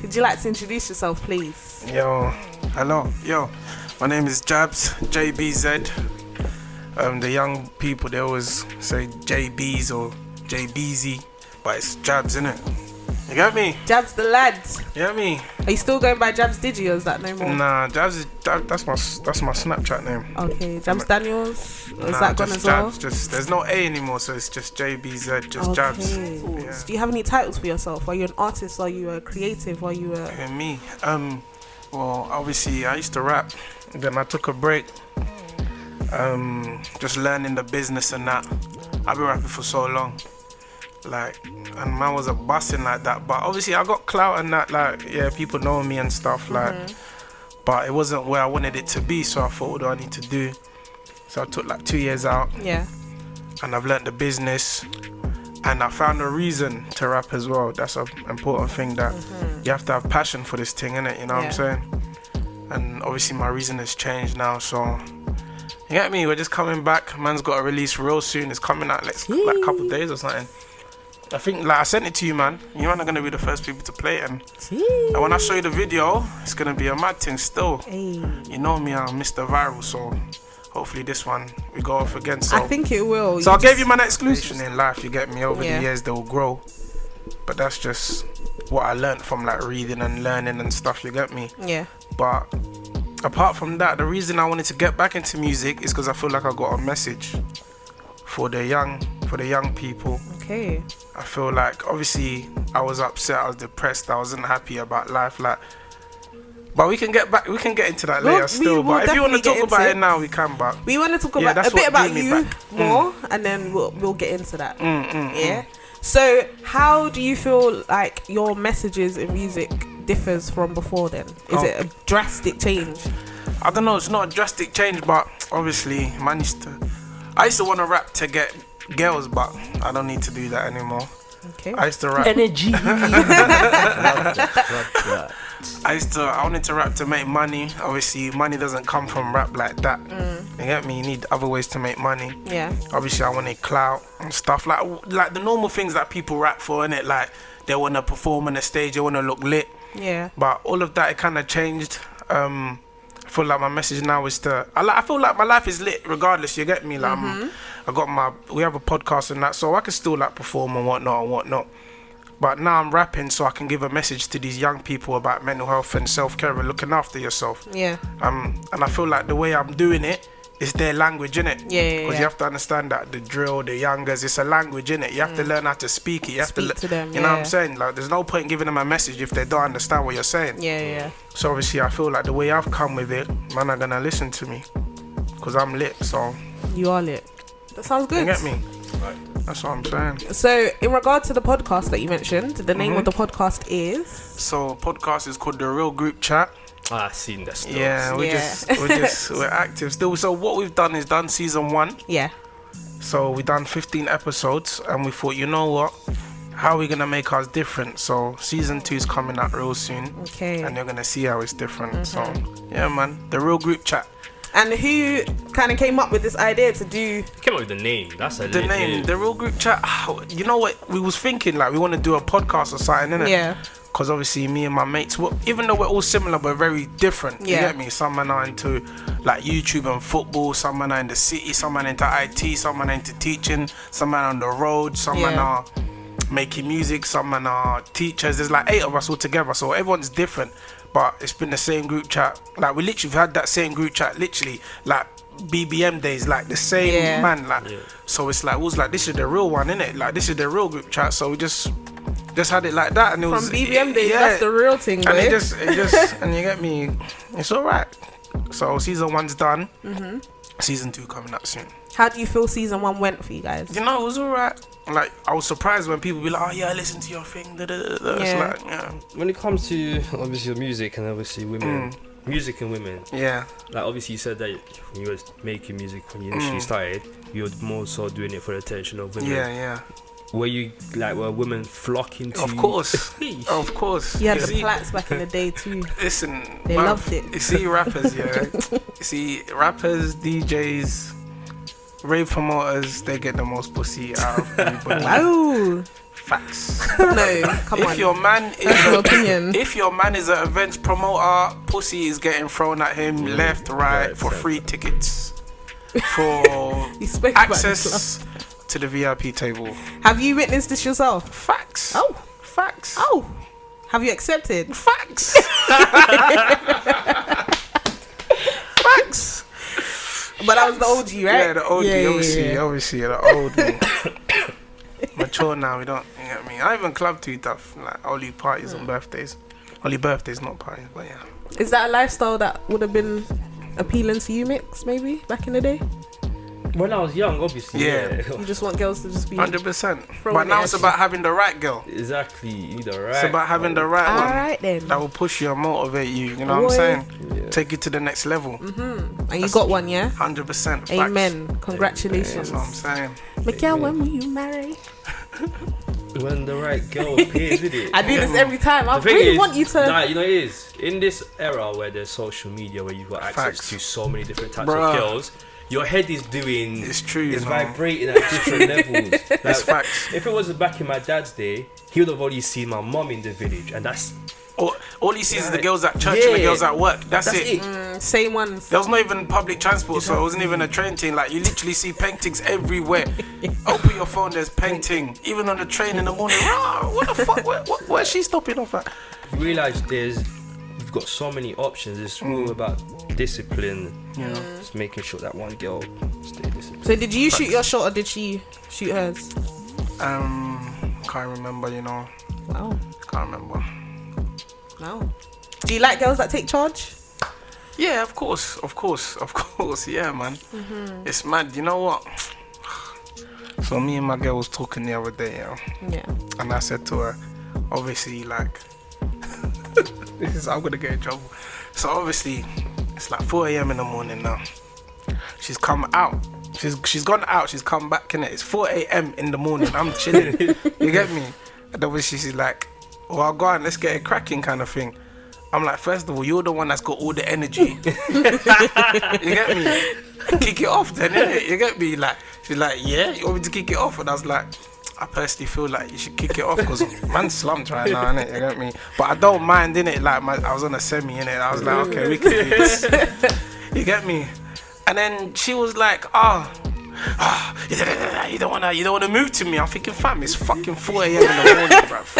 Would you like to introduce yourself, please? Yo, hello. Yo, my name is Jabs, JBZ. The young people, they always say JBs or JBZ, but it's Jabs, innit? You get me? Jabs the lads. You get me? Are you still going by Jabs Digi, or is that no more? Nah, Jabs that's my Snapchat name. Okay, Jabs Daniels. Is Nah, that gone as well? Jabs, just there's no A anymore, so it's just JBZ, just Jabs. Yeah. Do you have any titles for yourself? Are you an artist? Are you a creative? Are you a... And me, well, obviously I used to rap, then I took a break. Just learning the business and that. I've been rapping for so long. Like, and man was a busting like that, but obviously I got clout and that, like, yeah, people know me and stuff, like, but it wasn't where I wanted it to be, so I thought, what do I need to do? So I took like 2 years out, and I've learnt the business, and I found a reason to rap as well. That's an important thing, that you have to have passion for this thing, innit? You know what I'm saying? And obviously my reason has changed now, so you get me? We're just coming back. Man's got a release real soon. It's coming out like a couple of days or something. I think, like, I sent it to you, man. You man are gonna be the first people to play it, and when I show you the video, it's gonna be a mad thing still. You know me, I'm Mr. Viral, so hopefully this one we go off again. So I think it will. So I gave you my exclusion in life. You get me? Over the years they will grow, but that's just what I learned from like reading and learning and stuff. You get me? Yeah. But apart from that, the reason I wanted to get back into music is because I feel like I got a message for the young people. Okay. I feel like obviously I was upset, I was depressed, I wasn't happy about life, like. But we can get into that later still. But if you want to talk about it now, we can. But we want to talk about a bit about you more, and then we'll get into that. Yeah. So how do you feel like your messages in music differs from before then? Is it a drastic change? I don't know, it's not a drastic change, but obviously I used to want to rap to get girls, but I don't need to do that anymore. Okay. I used to rap energy. I wanted to rap to make money. Obviously money doesn't come from rap like that. You get me? You need other ways to make money. Yeah. Obviously I wanted clout and stuff like the normal things that people rap for, innit? Like they want to perform on the stage, they want to look lit. Yeah. But all of that, it kind of changed. I feel like my message now is I feel like my life is lit regardless, you get me? Like we have a podcast and that, so I can still like perform and whatnot. But now I'm rapping so I can give a message to these young people about mental health and self-care and looking after yourself. Yeah. And I feel like the way I'm doing it is their language, innit? Yeah. Because you have to understand that the drill, the youngers, it's a language, innit? You have to learn how to speak it. You have speak to them. You know what I'm saying? Like, there's no point giving them a message if they don't understand what you're saying. Yeah. So obviously, I feel like the way I've come with it, man, are gonna listen to me because I'm lit. So you are lit. That sounds good. You get me? Right. That's what I'm saying. So, in regard to the podcast that you mentioned, the name of the podcast is? So, podcast is called The Real Group Chat. I've seen that stuff. Yeah, we're active still. So what we've done is done season 1. Yeah. So we done 15 episodes, and we thought, you know what? How are we gonna make ours different? So season 2 is coming out real soon. Okay. And you're gonna see how it's different. So yeah, man, The Real Group Chat. And who kind of came up with this idea to do? Came up with the name. That's the name. The Real Group Chat. You know what? We was thinking like we want to do a podcast or something, innit? Yeah. Because obviously me and my mates, even though we're all similar, we're very different. You get me? Some men are into like YouTube and football. Some men are in the city. Some men are into IT. Some men are into teaching. Some men are on the road. Some men are making music. Some men are teachers. There's like 8 of us all together. So everyone's different. But it's been the same group chat. Like we literally had that same group chat literally like BBM days, like the same man. Like so it's like it was like this is the real one, innit? Like this is the real group chat. So we just had it like that, and it from was BBM days. That's the real thing, and it just and you get me. It's alright. So season 1's done. Season 2 coming up soon. How do you feel season 1 went for you guys? You know, it was alright. Like I was surprised when people be like, "Oh yeah, I listened to your thing." It's like, When it comes to obviously music and obviously women, music and women. Yeah. Like obviously you said that when you were making music when you initially started, you were more so doing it for the attention of women. Yeah. Were women flocking to you? Of course. Of course. You had the plats back in the day too. Listen, they loved it. You see rappers, rappers, DJs, rave promoters, they get the most pussy out of everybody. Wow. Facts. No, come on. If your man That's your opinion. if your man is an events promoter, pussy is getting thrown at him left, right for free tickets, for access to the VIP table. Have you witnessed this yourself? Facts. Oh, facts. Oh, have you accepted? Facts. Facts. But that was the OG, right? Yeah, the OG. Obviously, the old me. Mature now, we don't. You know what I mean? I even club too tough. Like only parties on birthdays. Only birthdays, not parties. But yeah. Is that a lifestyle that would have been appealing to you, Mix? Maybe back in the day. When I was young, obviously. Yeah. You just want girls to just be 100%. But now it's about having the right girl. Exactly. You need the right. It's about having the right one. Alright then. That will push you and motivate you. You know what I'm saying? Yeah. Take you to the next level. And you got one, yeah? 100%. Amen. Facts. Congratulations. That's what I'm saying. Miguel, when will you marry? When the right girl appears, isn't it? I do this every time. I really want you to. Nah, you know it is. In this era where there's social media, where you've got access to so many different types of girls, your head is doing. It's true. It's vibrating at different levels. Like, it's facts. If it was back in my dad's day, he would have only seen my mum in the village, and that's. All he sees is the girls at church and the girls at work. That's it. Same ones. There was not even public transport, so it wasn't even a train thing. Like, you literally see paintings everywhere. Open your phone, there's painting. Even on the train in the morning. What the fuck? Where's she stopping off at? You realise you've got so many options. It's all about discipline. You know, just making sure that one girl stay disciplined. So did you shoot your shot or did she shoot hers? Can't remember, you know. Wow. Can't remember. No. Do you like girls that take charge? Yeah, of course. Yeah, man. It's mad. You know what? So me and my girl was talking the other day, yeah. And I said to her, obviously, like, I'm gonna get in trouble. So obviously, it's like 4 a.m. in the morning now. She's come out. She's gone out. She's come back in it. It's 4 a.m. in the morning. I'm chilling. You get me? And obviously she's like, well, go on, let's get it cracking kind of thing. I'm like, first of all, you're the one that's got all the energy. You get me? Kick it off then, innit? You get me? Like, she's like, yeah, you want me to kick it off? And I was like, I personally feel like you should kick it off because man's slumped right now, innit? You get me? But I don't mind, innit? Like, I was on a semi, innit? I was like, okay, we can do this. You get me? And then she was like, you don't wanna move to me. I'm thinking, fam, it's fucking 4 a.m. in the morning, bruv.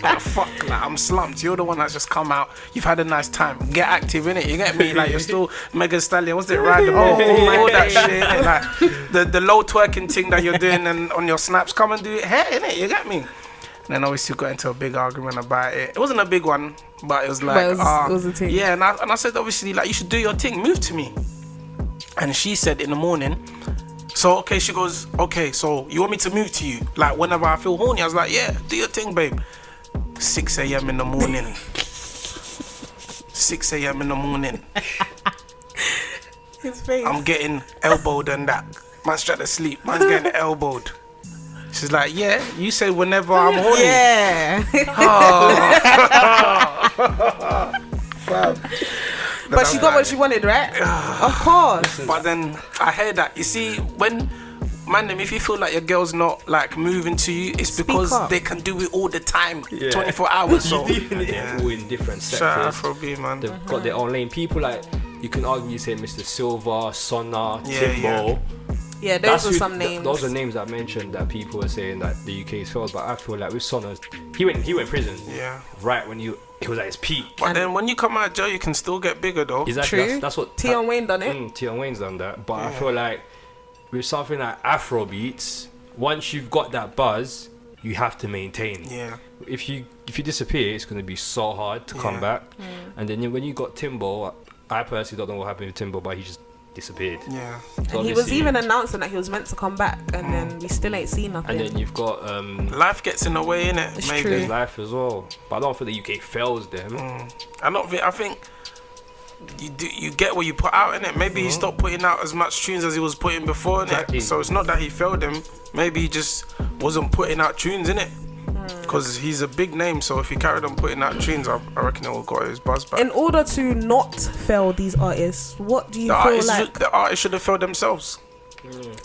Like, fuck, like, I'm slumped. You're the one that's just come out. You've had a nice time. Get active, innit? You get me? Like, you're still Megan Stallion. What's it? Ride the ball, all that shit, innit? Like, the low twerking thing that you're doing and on your snaps, come and do it here, innit? You get me? And then obviously got into a big argument about it. It wasn't a big one, but it was like, it was a thing. Yeah, and I said, obviously, like, you should do your thing. Move to me. And she said in the morning, so, okay, she goes, okay, so you want me to move to you? Like, whenever I feel horny, I was like, yeah, do your thing, babe. 6 a.m. in the morning. 6 a.m. in the morning. His face. I'm getting elbowed and that. Man's trying to sleep. Man's getting elbowed. She's like, yeah, you say whenever I'm horny. Yeah. Fab. But she got what she wanted, right? Of course. But then I heard that. You see, when if you feel like your girl's not like moving to you, it's because they can do it all the time, 24 hours. So all in different sectors. Shout out Afrobeat, man. They've got their own lane. People like, you can argue, say Mr. Silver, Sonna, Timbo. Yeah, those are some names. Those are names I mentioned that people are saying that the UK is failed. But I feel like with Sonna, he went prison. Yeah. Right when he was at his peak. But then when you come out of jail, you can still get bigger though. Exactly. True. That's what Tion Wayne done it. Tion Wayne's done that. But I feel like with something like Afrobeats, once you've got that buzz, you have to maintain. Yeah. If you disappear, it's gonna be so hard to come back. And then when you got Timbo, I personally don't know what happened with Timbo, but he just disappeared. Yeah. So and he was even announcing that he was meant to come back, and then we still ain't seen nothing. And then you've got life gets in the way, innit? It's maybe true. There's life as well, but I don't think the UK fails them. I think you get what you put out, innit? Maybe he stopped putting out as much tunes as he was putting before, innit? Exactly. So it's not that he failed them. Maybe he just wasn't putting out tunes, innit? Because he's a big name, so if he carried on putting out tunes, I reckon it would got his buzz back. In order to not fail these artists, what do you feel like? The artists should have failed themselves.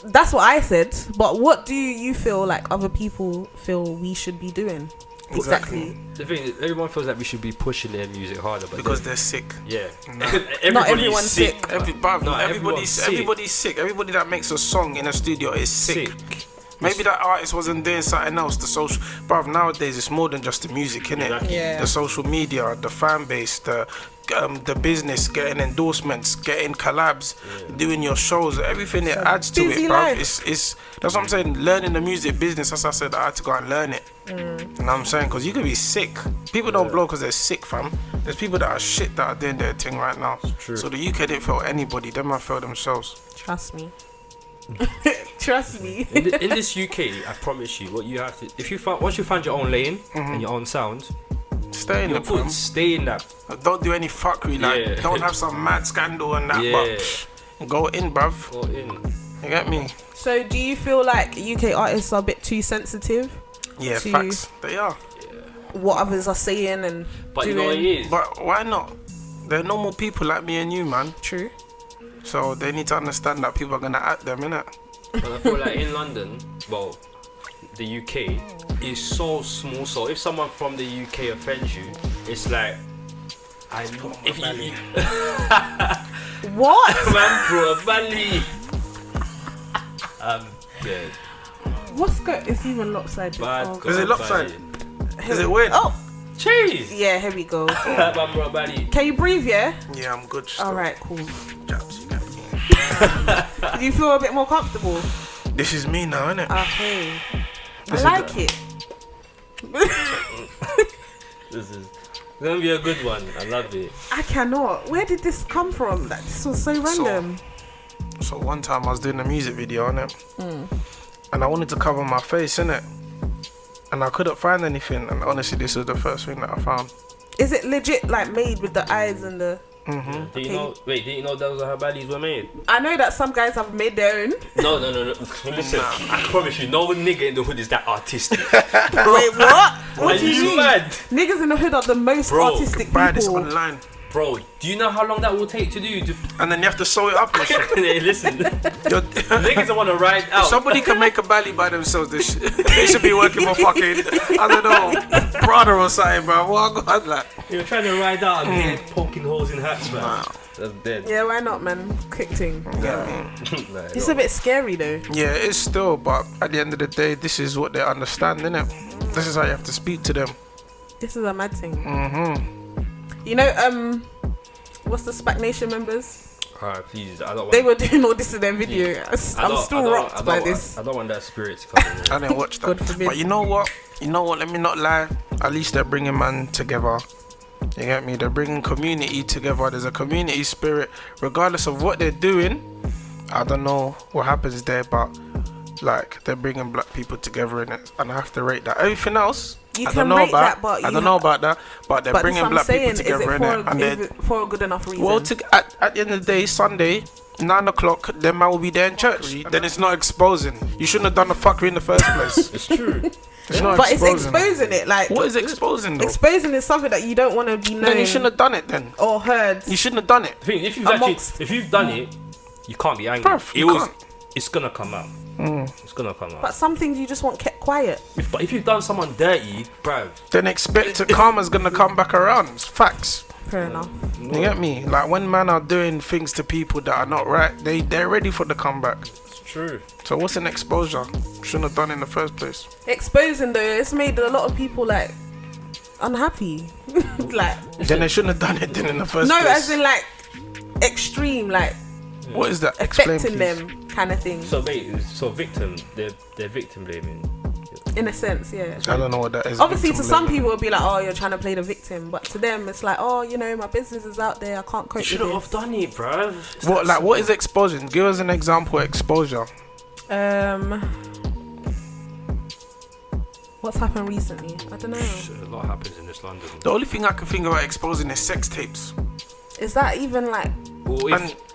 That's what I said. But what do you feel like other people feel we should be doing? Exactly. The thing is, everyone feels like we should be pushing their music harder, but because they're sick. Yeah. Not everyone's sick. Everybody's sick. Everybody that makes a song in a studio is sick. Maybe that artist wasn't doing something else. The social, bruv, nowadays it's more than just the music, innit? Exactly. Yeah. The social media, the fan base, the business, getting endorsements, getting collabs, doing your shows, everything it adds to it, bruv. It's that's what I'm saying. Learning the music business. As I said, I had to go and learn it. You know what I'm saying? Because you could be sick. People don't blow because they're sick, fam. There's people that are shit that are doing their thing right now. True. So the UK didn't fail anybody. Them might fail themselves. Trust me. Trust me. In this UK, I promise you, what you have to, once you find your own lane and your own sound, stay in it. Stay in that. Don't do any fuckery. Like, don't have some mad scandal and that. But go in, bruv. Go in. You get me? So, do you feel like UK artists are a bit too sensitive? Yeah, facts. They are. What others are saying and but doing. You know what it is? But why not? They're normal people like me and you, man. True. So they need to understand that people are gonna at them, innit? But I feel like in London, well, the UK is so small. So if someone from the UK offends you, it's like, what? Man, bro, Valley. Dead. What's good? It's even lopsided. Is it lopsided? Is it weird? Oh, cheese. Yeah, here we go. Man, bro, Valley. Can you breathe? Yeah. Yeah, I'm good. Still. All right, cool. Jabs, you got me. Do you feel a bit more comfortable? This is me now, innit? Okay. I like it. This is gonna be a good one. I love it. I cannot. Where did this come from? That this was so random. So one time I was doing a music video, innit? And I wanted to cover my face, innit? And I couldn't find anything. And honestly, this was the first thing that I found. Is it legit, like made with the eyes and the? Do you know? Wait, did you know those are how baddies were made? I know that some guys have made their own. No. Listen, I promise you, no nigga in the hood is that artistic. Wait, what? What do you mean? Mad? Niggas in the hood are the most artistic people. This online. Bro, do you know how long that will take to do? And then you have to sew it up and shit. Hey, listen, niggas don't want to ride out. If somebody can make a belly by themselves, they should be working for fucking, I don't know, Prada or something, bro. What God, like? You're trying to ride out and here poking holes in hats, man. Wow. That's dead. Yeah, why not, man? Quick thing. Yeah. It's a bit scary though. Yeah, it's still, but at the end of the day, this is what they understand, innit? This is how you have to speak to them. This is a mad thing. You know, what's the SPAC Nation members? Please, I don't want. They were doing all this in their video. I'm still rocked by this. I don't want that spirit to come in. I didn't watch that. God forbid. But you know what? Let me not lie. At least they're bringing man together. You get me? They're bringing community together. There's a community spirit, regardless of what they're doing. I don't know what happens there, but like they're bringing black people together in it, and I have to rate that. Everything else, I don't know about that, but they're bringing black people together in it, and they're for a good enough reason. Well, at the end of the day, Sunday, 9 o'clock, then man will be there in church. Then it's not exposing. You shouldn't have done the fuckery in the first place. It's true. It's exposing it. Like, what is exposing though? Exposing is something that you don't want to be known. Then you shouldn't have done it then. Or heard. You shouldn't have done it. I think if you've done it, you can't be angry. It's gonna come out. It's gonna come out. But some things you just want kept quiet. But if you've done someone dirty, bruv, then expect karma's gonna come back around. It's facts. Fair enough. You get me? Like when men are doing things to people that are not right, they're ready for the comeback. It's true. So what's an exposure? Shouldn't have done in the first place. Exposing though, it's made a lot of people like unhappy. Like then they shouldn't have done it then in the first place. No, as in like extreme, like what is that? Affecting them kind of thing. So victim, they're victim blaming. In a sense, yeah. I don't know what that is. Obviously, to some people, it'll be like, "Oh, you're trying to play the victim," but to them, it's like, "Oh, you know, my business is out there. I can't cope with it." You shouldn't have done it, bruv. What is exposure? Give us an example of exposure. What's happened recently? I don't know. A lot happens in this London. The only thing I can think about exposing is sex tapes. Is that even like?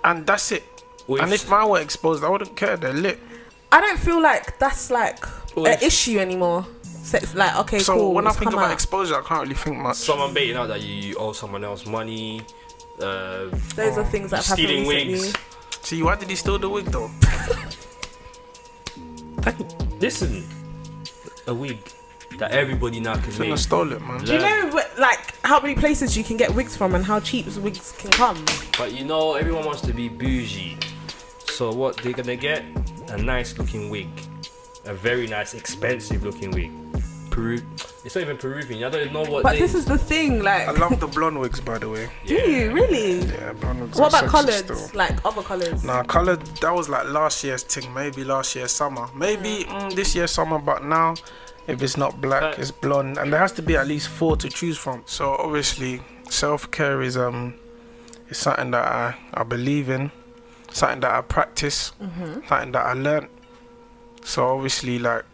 And that's it. And if mine were exposed, I wouldn't care. They're lit. I don't feel like that's like an issue anymore. Sex, like, okay, so cool. So when I think about exposure, I can't really think much. Someone baiting out that you owe someone else money. Those are things that have happened recently. Wigs. See, why did he steal the wig though? This isn't a wig that everybody now can make. I stole it, man. Do you know like how many places you can get wigs from and how cheap wigs can come? But you know, everyone wants to be bougie. So what they're gonna get? A nice looking wig. A very nice, expensive looking wig. It's not even Peruvian. I don't even know what. But this is the thing, like. I love the blonde wigs, by the way. Do you really? Yeah, blonde wigs. What about coloured? Like other colours? Nah, coloured. That was like last year's thing. Maybe last year's summer. Maybe this year's summer. But now, if it's not black, it's blonde, and there has to be at least 4 to choose from. So obviously, self-care is something that I believe in, something that I practice, something that I learned. So obviously, like,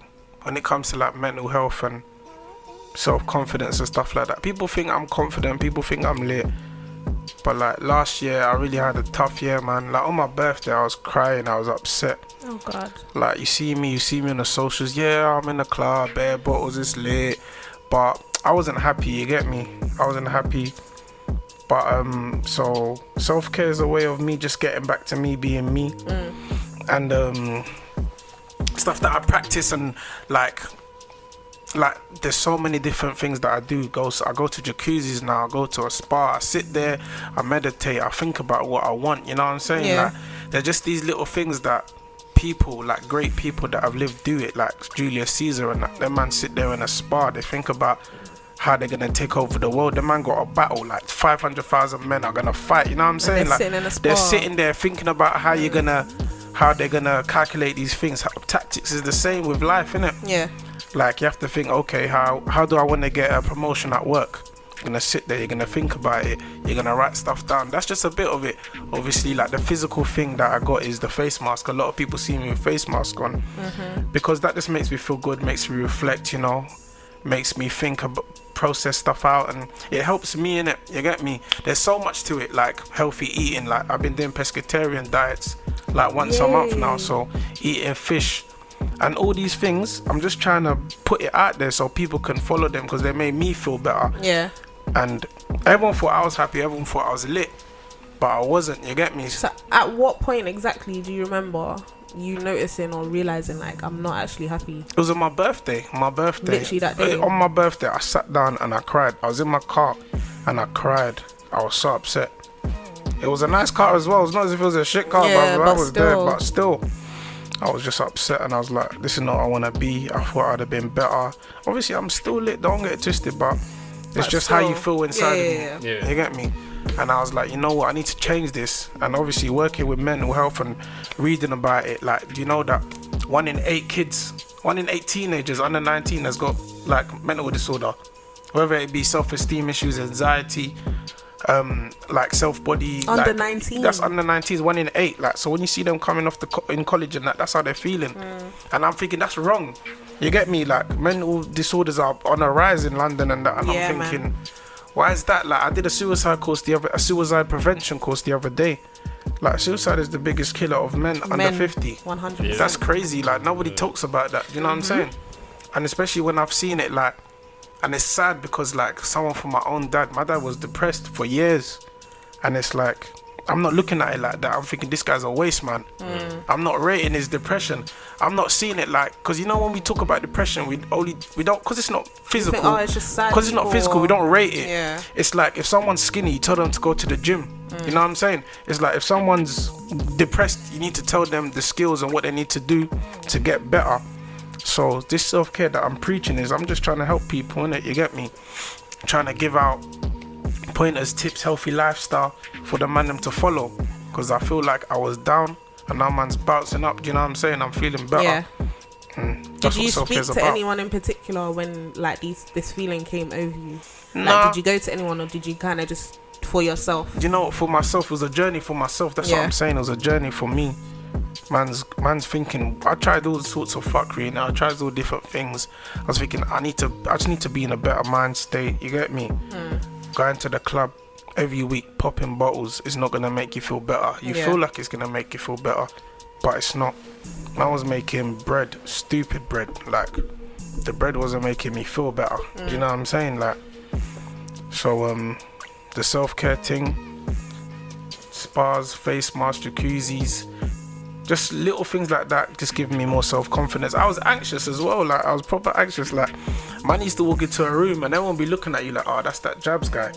when it comes to like mental health and self-confidence and stuff like that, people think I'm confident, people think I'm lit, but like last year I really had a tough year, man. Like on my birthday I was crying, I was upset. Oh God. Like you see me on the socials, yeah, I'm in the club, bare bottles, it's lit, but I wasn't happy, you get me? I wasn't happy. But so self-care is a way of me just getting back to me being me. And stuff that I practice, and like there's so many different things that I do. I go to jacuzzis now, I go to a spa, I sit there, I meditate, I think about what I want, you know what I'm saying? Yeah. Like they're just these little things that people, like great people that have lived, do it, like Julius Caesar and that. Them man sit there in a spa, they think about how they're gonna take over the world. The man got a battle, like 500,000 men are gonna fight, you know what I'm saying? Like they're sitting there thinking about how they're gonna calculate these things. Tactics is the same with life, innit? Yeah. Like you have to think, okay, how do I want to get a promotion at work? You're gonna sit there, you're gonna think about it, you're gonna write stuff down. That's just a bit of it. Obviously, like the physical thing that I got is the face mask. A lot of people see me with face mask on because that just makes me feel good, makes me reflect, you know, makes me think about, process stuff out, and it helps me in it. You get me? There's so much to it, like healthy eating. Like I've been doing pescatarian diets like once a month now, so eating fish and all these things, I'm just trying to put it out there so people can follow them because they made me feel better. Yeah. And everyone thought I was happy, everyone thought I was lit, but I wasn't, you get me? So at what point exactly do you remember you noticing or realizing like I'm not actually happy? It was on my birthday. Literally that day. On my birthday, I sat down and I cried. I was in my car and I cried. I was so upset. It was a nice car as well. It's not as if it was a shit car, but I was there. But still, I was just upset and I was like, this is not what I want to be. I thought I'd have been better. Obviously, I'm still lit. Don't get it twisted, but it's just still, how you feel inside of me. You get me? And I was like, you know what, I need to change this. And obviously working with mental health and reading about it, like, do you know that 1 in 8 kids, 1 in 8 teenagers under 19 has got like mental disorder, whether it be self-esteem issues, anxiety, like self-body. Under like, 19. That's under 19, 1 in 8. Like, so when you see them coming off in college and that's how they're feeling. And I'm thinking that's wrong. You get me? Like mental disorders are on a rise in London and that. And I'm thinking, why is that? Like I did a suicide prevention course the other day. Like suicide is the biggest killer of men under 50. 100%. That's crazy. Like nobody talks about that. You know what I'm saying? And especially when I've seen it, like, and it's sad because like someone from my own dad, my dad was depressed for years, and it's like I'm not looking at it like that. I'm thinking this guy's a waste man. I'm not rating his depression. I'm not seeing it like, because you know when we talk about depression, we don't, because it's not physical. Oh, it's just sad. Because it's not physical, we don't rate it. Yeah. It's like if someone's skinny, you tell them to go to the gym. You know what I'm saying? It's like if someone's depressed, you need to tell them the skills and what they need to do to get better. So this self-care that I'm preaching is I'm just trying to help people, innit? You get me? Trying to give out pointers, tips, healthy lifestyle for the man them to follow, because I feel like I was down and now man's bouncing up. Do you know what I'm saying? I'm feeling better. Yeah. Did you speak to anyone in particular when like this feeling came over you? Nah. Like, did you go to anyone or did you kind of just for yourself? You know, for myself, it was a journey for myself. That's what I'm saying. It was a journey for me. Man's thinking, I tried all sorts of fuckery and I tried all different things. I was thinking, I just need to be in a better mind state. You get me? Going to the club every week, popping bottles is not gonna make you feel better. You feel like it's gonna make you feel better, but it's not. I was making bread, stupid bread. Like the bread wasn't making me feel better. Do you know what I'm saying? Like, so the self-care thing, spas, face masks, jacuzzis, just little things like that just give me more self-confidence. I was anxious as well, like I was proper anxious. Like man used to walk into a room and everyone be looking at you like, oh, that's that Jabs guy.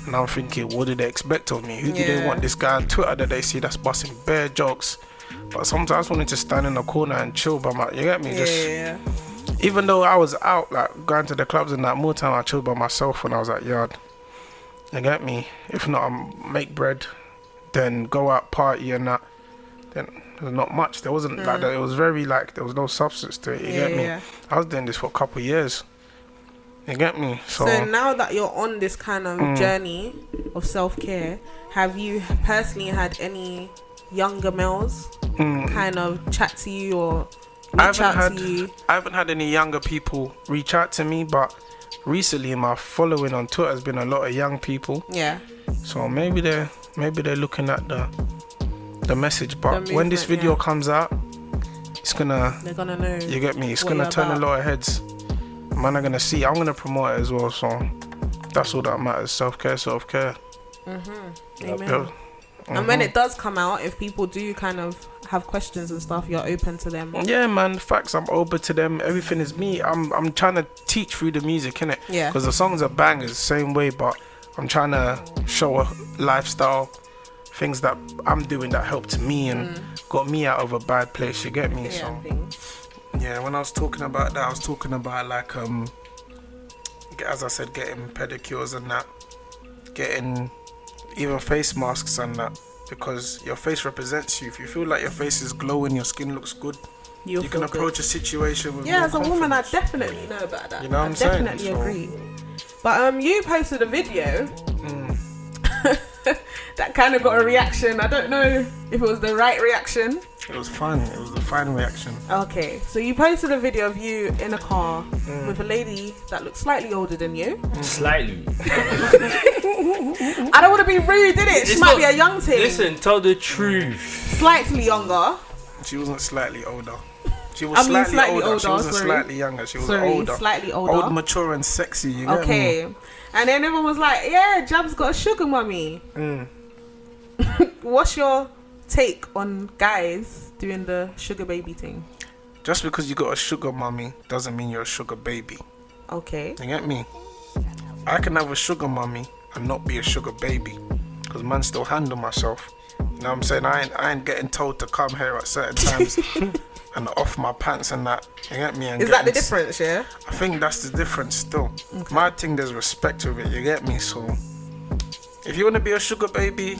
And I'm thinking, what did they expect of me? Who do they want this guy on Twitter that they see that's busting bare jokes? But sometimes I just wanted to stand in the corner and chill by my, you get me? Even though I was out, like going to the clubs and that, more time I chilled by myself when I was at yard. You get me? If not, I make bread, then go out party and that. Then there's not much. There wasn't like that. It was very like there was no substance to it. You get me? I was doing this for a couple of years. You get me? So now that you're on this kind of journey of self-care, have you personally had any younger males kind of chat to you or reach out to you? I haven't had any younger people reach out to me, but recently my following on Twitter has been a lot of young people. Yeah. So maybe they're looking at the message, but when this video comes out, they're gonna know. You get me? It's gonna turn a lot of heads. Man are gonna see. I'm gonna promote it as well. So that's all that matters. Self-care. Amen. And when it does come out, if people do kind of have questions and stuff, you're open to them. Yeah, man. Facts. I'm open to them. Everything is me. I'm trying to teach through the music, innit? Yeah. Because the songs are bangers, same way. But I'm trying to show a lifestyle, things that I'm doing that helped me and got me out of a bad place. You get me? Yeah, so when I was talking about that, I was talking about like as I said, getting pedicures and that, getting even face masks and that, because your face represents you. If you feel like your face is glowing, your skin looks good, you can approach a situation with more as a woman, I definitely know about that. You know what I'm saying? I definitely agree. But you posted a video that kind of got a reaction. I don't know if it was the right reaction. It was fun. It was a fine reaction. Okay, so you posted a video of you in a car with a lady that looks slightly older than you. Slightly. I don't want to be rude, did it? She might be a young teen. Listen, tell the truth. Slightly younger. She wasn't slightly older. She was slightly older. She wasn't slightly younger. She was older. Slightly older. Old, mature, and sexy. You get me? And then everyone was like, "Yeah, Jab's got a sugar mummy." What's your take on guys doing the sugar baby thing? Just because you got a sugar mummy doesn't mean you're a sugar baby. Okay. You get me? I can have a sugar mummy and not be a sugar baby, because man still handle myself. You know what I'm saying? I ain't getting told to come here at certain times and off my pants and that. You get me? And is that the difference, yeah? I think that's the difference still. Okay. My thing, there's respect with it, you get me? So if you want to be a sugar baby,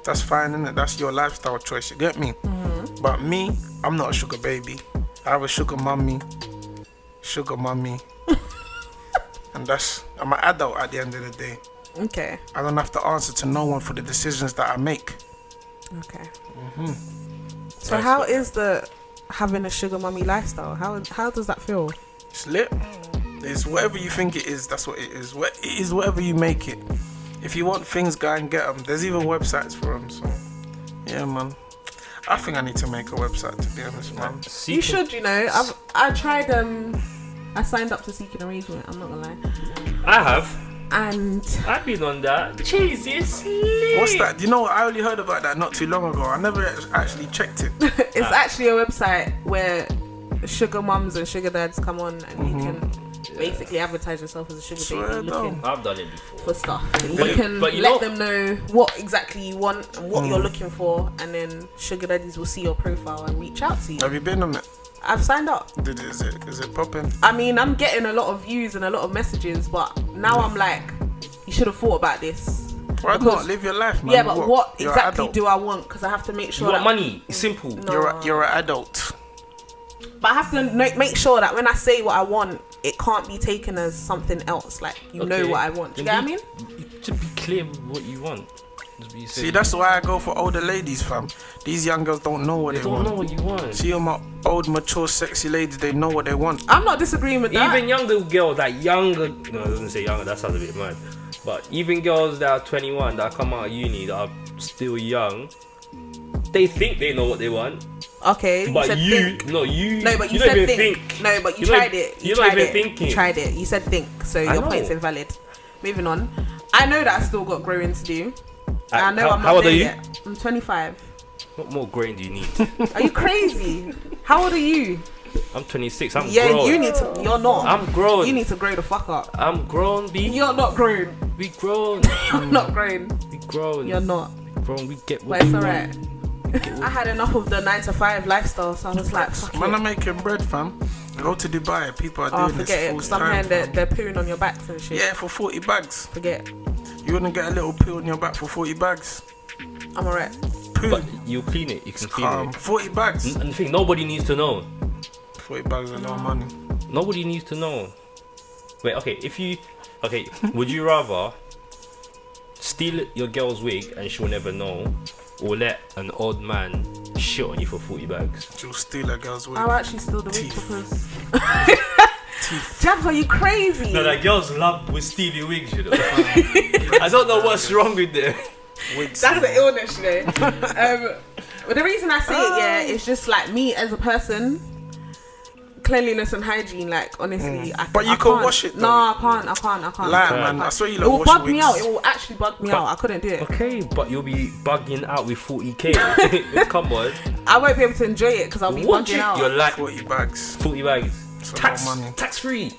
that's fine, innit? That's your lifestyle choice, you get me? But me, I'm not a sugar baby. I have a sugar mummy. And I'm an adult at the end of the day. Okay. I don't have to answer to no one for the decisions that I make. Okay. So how is having a sugar mummy lifestyle? How does that feel? It's lit. It's whatever you think it is, that's what it is. It is whatever you make it. If you want things, go and get them. There's even websites for them. So, yeah, man. I think I need to make a website, to be honest, man. You should, you know. I tried. I signed up to Seek an Arrangement. I'm not gonna lie. I have. And I've been on that. Jeez, it's what's that? You know what? I only heard about that not too long ago. I never actually checked it. It's actually a website where sugar mums and sugar dads come on, and you can basically advertise yourself as a sugar baby looking I've done it before for stuff. You can let them know what exactly you want and what you're looking for, and then sugar daddies will see your profile and reach out to you. Have you been on it? I've signed up. Is it popping? I mean, I'm getting a lot of views and a lot of messages, but now I'm like, you should have thought about this. Why not? Live your life, man. Yeah, but what exactly do I want? Because I have to make sure you want money. It's simple. No. You're an adult. But I have to make sure that when I say what I want, it can't be taken as something else. Like, you know what I want. Do you get what I mean? To be clear with what you want. See, that's why I go for older ladies, fam. These young girls don't know what they want. They don't know what you want. See, them old, mature, sexy ladies, they know what they want. I'm not disagreeing with that. Even younger girls, no, it doesn't say younger, that sounds a bit mad. But even girls that are 21, that come out of uni, that are still young, they think they know what they want. Okay, but you said think. No, but you tried it. You tried it. Thinking. You tried it. You said think. So your point's invalid. Moving on. I know that I still got growing to do. I know I'm not there yet. I'm 25. What more grain do you need? Are you crazy? How old are you? I'm 26. I'm grown. Yeah, you need to. You're not. I'm grown. You need to grow the fuck up. I'm grown, B. You're not grown. We grown. You're not grown. We grown. You're not. Grown. We get what But it's we alright. I had enough of the 9 to 5 lifestyle, so I was like, fuck Man, it. I'm making bread, fam. Go to Dubai. People are doing Forget this it. full Because I'm time. hearing they're pooing on your backs and shit. Yeah, for 40 bags. Forget. You wouldn't get a little poo on your back for 40 bags. I'm alright. Poo. But you clean it. You can clean it. 40 bags. And the thing, nobody needs to know. 40 bags are no money. Nobody needs to know. Wait, okay, would you rather steal your girl's wig and she'll never know, or let an old man shit on you for 40 bags? She'll steal a girl's wig. I'll actually steal the wig Teeth. because... Jabs, are you crazy? No, like girls love with stealing wigs, you know. I don't know what's wrong with them. Wigs. That's an illness, you know. But the reason I say it, yeah, is just like me as a person, cleanliness and hygiene. Like honestly, But you I can can't. wash it, though. No, I can't. Like, man, I swear you It lot will wash bug me wigs. out. It will actually bug me out. I couldn't do it. Okay, but you'll be bugging out with 40k. Come on. I won't be able to enjoy it because I'll be What bugging out. You're like 40 bags. 40 bags. It's a lot of money. Tax free.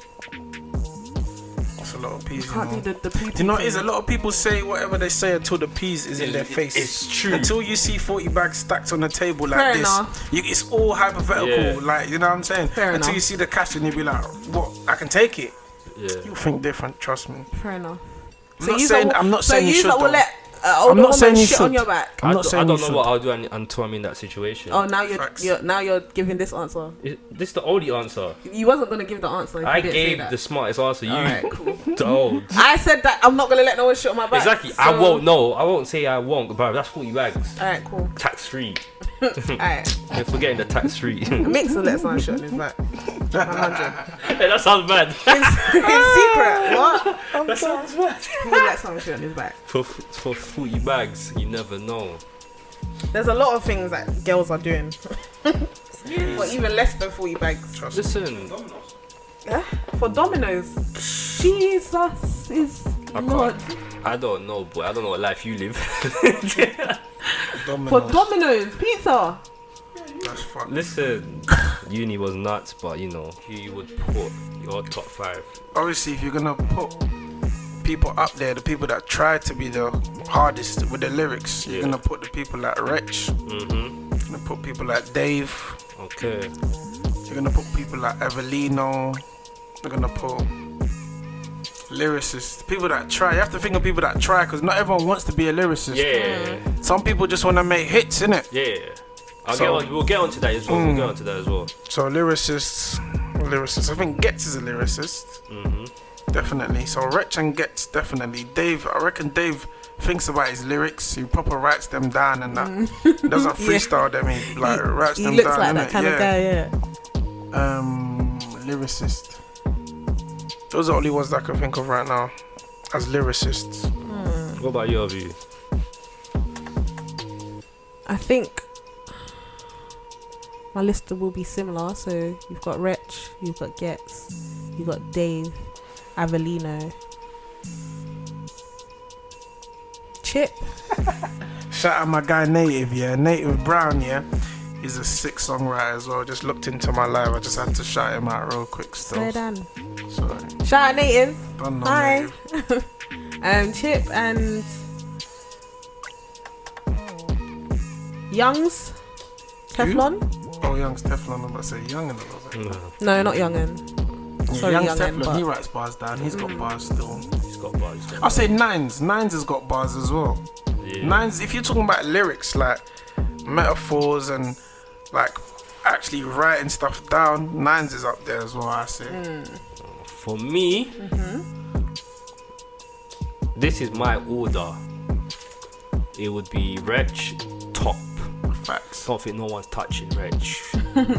That's a lot of peas. Can't do the people. Do you know what it is? A lot of people say whatever they say until the peas is in their face. It's true. Until you see 40 bags stacked on the table like Fair this, enough. it's all hypothetical. Yeah. Like, you know what I'm saying? Fair until enough. you see the cash and you be like, what? I can take it. Yeah. You think different, trust me. Fair enough. I'm not saying you should, will though. let older I'm not woman saying you shit on should. your back. I'm not saying I don't you know should. what I'll do until I'm in that situation. Oh, now Facts. you're giving this answer. This is the only answer. You wasn't gonna give the answer. If I you didn't say gave that. the smartest answer. You Alright, cool. told. I said that I'm not gonna let no one shit on my back. Exactly. So, I won't. No, I won't say I won't. But that's 40 bags. Alright, cool. Tax free. Alright. You're forgetting the tax free. Mixer let someone shit on his back. 100. Hey, that sounds bad. In secret. What? That sounds bad. Who would let someone shit on his back? For 40 bags, you never know. There's a lot of things that girls are doing. For even less than 40 bags. Listen, For Domino's. Jesus is Lord. I don't know, boy. I don't know what life you live. For Domino's pizza. That's fucked. Listen, uni was nuts, but you know, you would put your top 5. Obviously, if you're gonna put people up there, the people that try to be the hardest with the lyrics, you're gonna put the people like Wretch. Mm-hmm. You're gonna put people like Dave. Okay. You're gonna put people like Evelino. You're gonna put lyricists. People that try. You have to think of people that try, because not everyone wants to be a lyricist. Yeah. Some people just want to make hits, innit? Yeah. So- We'll get onto that as well. We'll get onto that as well. So lyricists. I think Getz is a lyricist. Mm-hmm. Definitely. So Wretch and Getz, definitely. Dave, I reckon Dave thinks about his lyrics. He proper writes them down and that. He doesn't freestyle them. He like writes He them looks down. like that innit? kind of guy, yeah. Lyricist. Those are the only ones that I can think of right now as lyricists. What about your view? I think my list will be similar. So you've got Wretch, you've got Getz, you've got Dave, Avelino, Chip. Shout out my guy Native, yeah. Native Brown, yeah. He's a sick songwriter as well. Just looked into my live. I just had to shout him out real quick still. Slow down. Sorry. Shout out Native. Don't know Hi. Native. Chip and Young's Teflon. Oh, Young's Teflon. I'm about to say Youngin a little bit. No, not Youngin. Sorry, Young's Youngin, Teflon, but- he writes bars down. He's got bars still. He's got bars. I'll say Nines. Nines has got bars as well. Yeah. Nines, if you're talking about lyrics, like metaphors and like actually writing stuff down, Nines is up there as well, I say. For me, this is my order. It would be Wretch, top. Facts. Don't think no one's touching Wretch.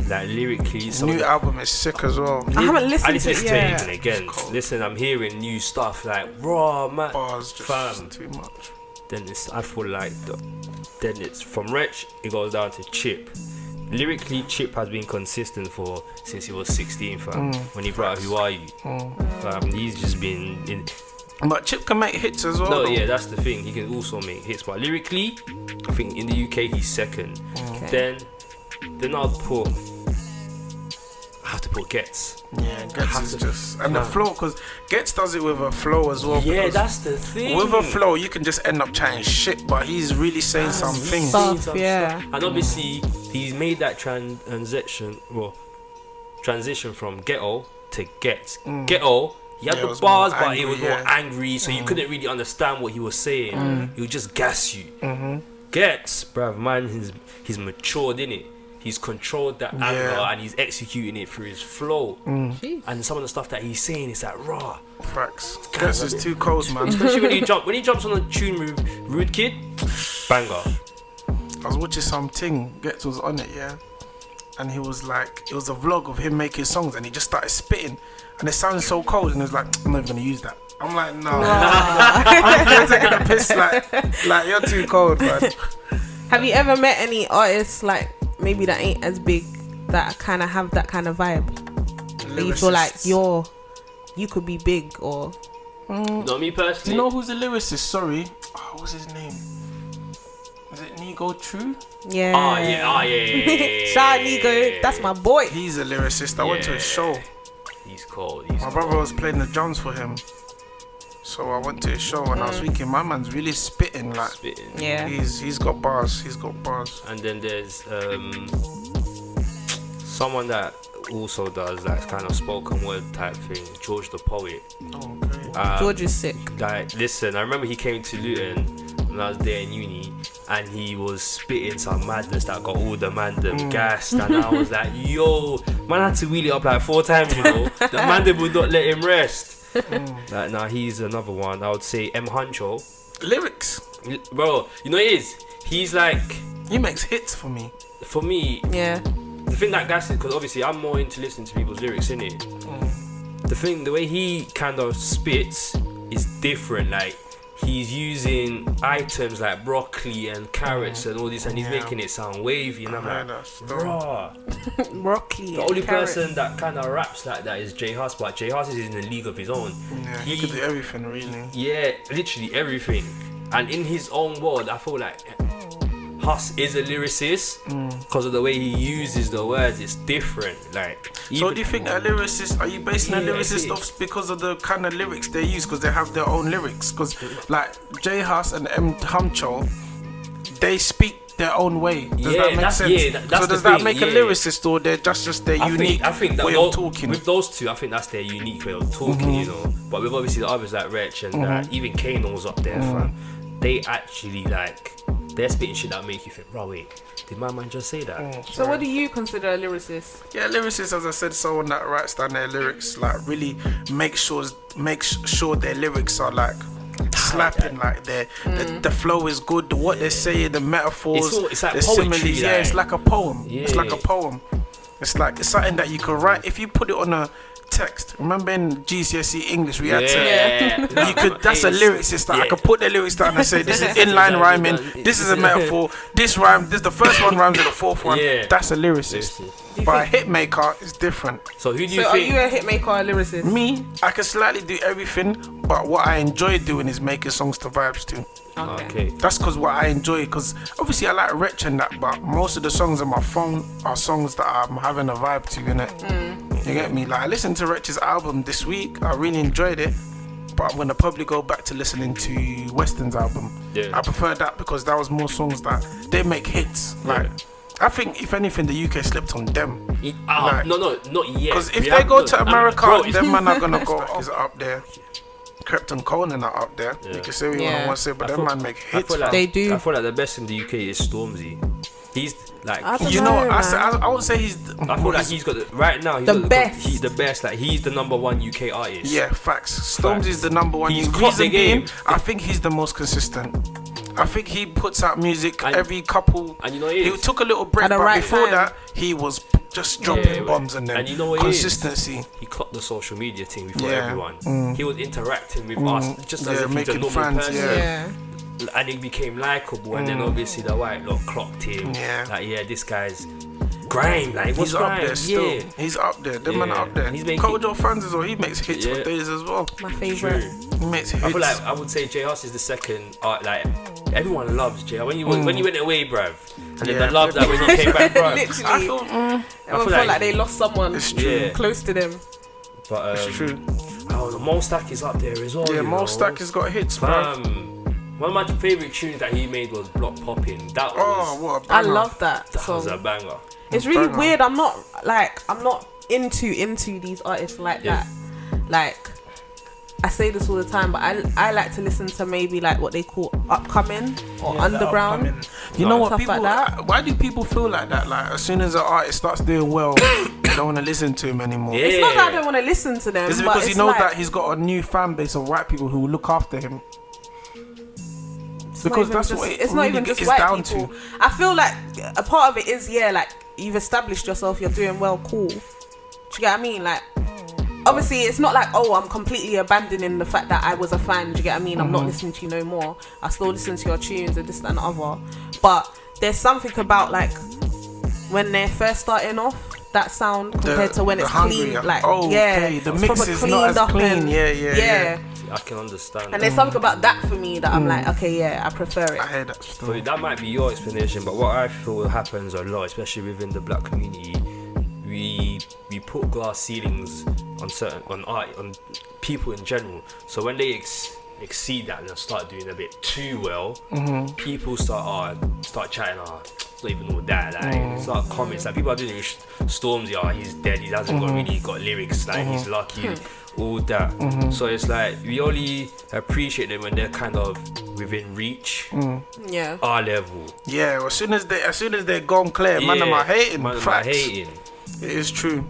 Like lyrically, New album is sick as well. I haven't I listened to listened it to it yet. even again. Listen, I'm hearing new stuff like raw man. Bars just Fam. too much. Then I feel like then it's from Wretch, it goes down to Chip. Lyrically, Chip has been consistent since he was 16, fam. When he brought out Who Are You? Fam, he's just been in. But Chip can make hits as well. No, though. yeah, that's the thing. He can also make hits, but lyrically, I think in the UK he's second. Okay. Then I have to put Gets. Yeah, Gets is just... And the flow, because Gets does it with a flow as well. Yeah, that's the thing. With a flow, you can just end up chatting shit, but he's really saying some things. Stuff, yeah. And obviously, he's made that transition from Ghetto to Gets. Ghetto, he had the bars, but he was more angry, so you couldn't really understand what he was saying. He would just gas you. Gets, bruv, man, he's matured, innit? He's controlled that anger and he's executing it through his flow. And some of the stuff that he's saying is like raw. Facts. Gets is too cold, man. Especially when he jumps on a tune with Rude Kid, banger. I was watching something, Gets was on it, yeah. And he was like, it was a vlog of him making songs and he just started spitting. And it sounded so cold and he was like, I'm not even gonna use that. I'm like, no. I'm taking a piss, like you're too cold, man. Have you ever met any artists like maybe that ain't as big that kind of have that kind of vibe? That you feel like you could be big or... Not me personally. Do you know who's the lyricist? Sorry. Oh, what's his name? Is it Nigo True? Yeah. Oh yeah. Shout out Nigo, that's my boy. He's a lyricist. I went to his show. He's cold. My brother was playing the drums for him. So I went to his show and I was thinking, my man's really spitting. Yeah. He's got bars. And then there's someone that also does that kind of spoken word type thing, George the Poet. Okay. George is sick. Like, listen, I remember he came to Luton when I was there in uni and he was spitting some madness that got all the mandem gassed, and I was like, yo, man had to wheel it up like 4 times, you know. The mandem would not let him rest. Like, nah, he's another one. I would say M Huncho. Lyrics, bro. You know it is. He's like, he makes hits for me. For me, yeah. The thing that gasses, because obviously I'm more into listening to people's lyrics, innit? The way he kind of spits is different. Like, he's using items like broccoli and carrots and all this, and he's making it sound wavy. And I'm like, raw. Broccoli. The only person that kind of raps like that is J Hus, but J Hus is in a league of his own. Yeah, he could do everything, really. Yeah, literally everything. And in his own world, I feel like Hus is a lyricist because of the way he uses the words. It's different. Like, so do you think a lyricist? Are you basing a lyricist off because of the kind of lyrics they use? Because they have their own lyrics. Because like J Hus and M Humcho, they speak their own way. Does that make sense? Yeah, that's so does that make a lyricist, or they're just their unique way of talking? With those two, I think that's their unique way of talking, you know. But with obviously the others like Wretch and even Kano was up there, fam. They actually they're spitting shit that make you think, bro, wait, did my man just say that? So what do you consider a lyricist? Yeah, lyricist, as I said, someone that writes down their lyrics, like really makes sure their lyrics are like slapping, like the flow is good, what they're saying, the metaphors, it's like the poetry, similes. Yeah, it's like a poem. Yeah. It's like a poem. It's something that you can write. If you put it on a text, remember in GCSE English we had to you could, that's a lyricist that I could put the lyrics down and say this is inline rhyming, this is a metaphor, this the first one rhymes with the fourth one. That's a lyricist. But a hit maker is different. So who do you think? Are you a hit maker or a lyricist? Me, I can slightly do everything, but what I enjoy doing is making songs to vibes too. Okay. That's because what I enjoy, because obviously I like Wretch and that, but most of the songs on my phone are songs that I'm having a vibe to, innit? You get me? Like, I listened to Wretch's album this week, I really enjoyed it, but I'm gonna probably go back to listening to Weston's album. I prefer that because that was more songs that they make hits. Like, I think if anything the UK slipped on them. No, not yet. Because if they go to America, them man are gonna go is up there. Krypton Conan are up there. You can say what you want to say, but them man make hits. They do. I feel like the best in the UK is Stormzy. He's like, I would say he's. I feel like he's got right now. He's the best. He's the best. Like, he's the number one UK artist. Yeah, facts. Stormzy's the number one. He's caught the game. I think he's the most consistent. I think he puts out music every couple. And you know he took a little break, but before that he was just dropping bombs and then and you know consistency. He clocked the social media thing before everyone. He was interacting with us just as if he's a normal person. And he became likeable, and then obviously the white lot clocked him. Like, this guy's grime, like he's up there still. He's up there. Them man are up there. He's making Kojo Franz as well. He makes hits for days as well. My favorite. He makes hits. I feel like I would say J Hus is the second. Like everyone loves J Hus. When you went away, bruv, and then the love that when you came back, bruv. Literally, I feel like they lost someone close to them. But it's true. Oh, the Mo Stack is up there as well. Yeah, Mo Stack has got hits, bruv. One of my favourite tunes that he made was Block Poppin'. That was what a banger. I love that. That was a banger. It's really weird. I'm not into these artists like that. Like, I say this all the time, but I like to listen to maybe like what they call upcoming or underground. You know what, people? Like that. Why do people feel like that? Like, as soon as an artist starts doing well, they don't want to listen to him anymore. It's not that I don't want to listen to them. Is it because you know that he's got a new fan base of white people who will look after him? Because that's what it's not even just white people. I feel like a part of it is like you've established yourself, you're doing well, cool. Do you get what I mean? Like, obviously it's not like I'm completely abandoning the fact that I was a fan. Do you get what I mean? I'm not listening to you no more. I still listen to your tunes and this that, and the other. But there's something about like when they're first starting off, that sound compared to when it's clean. Like the mix is not as clean. Yeah. I can understand. And there's something about that for me that I'm like, okay, I prefer it. I hear that story. So that might be your explanation, but what I feel happens a lot, especially within the black community, we put glass ceilings on people in general. So when they exceed that and start doing a bit too well, people start chatting, not even all that, like start comments, like people are doing Stormzy, he's dead, he hasn't got lyrics, like he's lucky, all that. So it's like we only appreciate them when they're kind of within reach, our level. Yeah, well, as soon as they're gone clear, man, am I hating? It is true.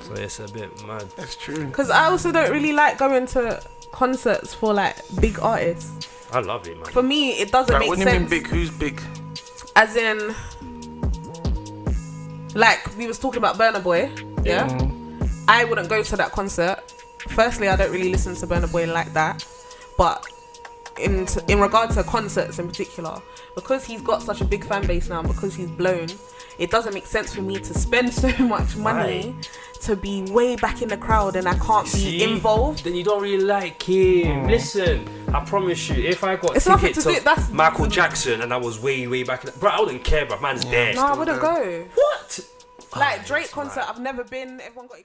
So it's a bit mad. It's true. Because I also don't really like going to concerts for like big artists. I love it, man. For me, it doesn't make sense. What do you mean big? Who's big? As in, like we was talking about Burna Boy, I wouldn't go to that concert. Firstly, I don't really listen to Burna Boy like that, but in regard to concerts in particular, because he's got such a big fan base now, because he's blown, it doesn't make sense for me to spend so much money to be way back in the crowd and I can't be involved. Then you don't really like him. Listen, I promise you, if I got tickets to Michael Jackson and I was way back in bro, I wouldn't care, bro. Man's there. No, I wouldn't go. What? Like Drake concert, I've never been. Everyone got excited.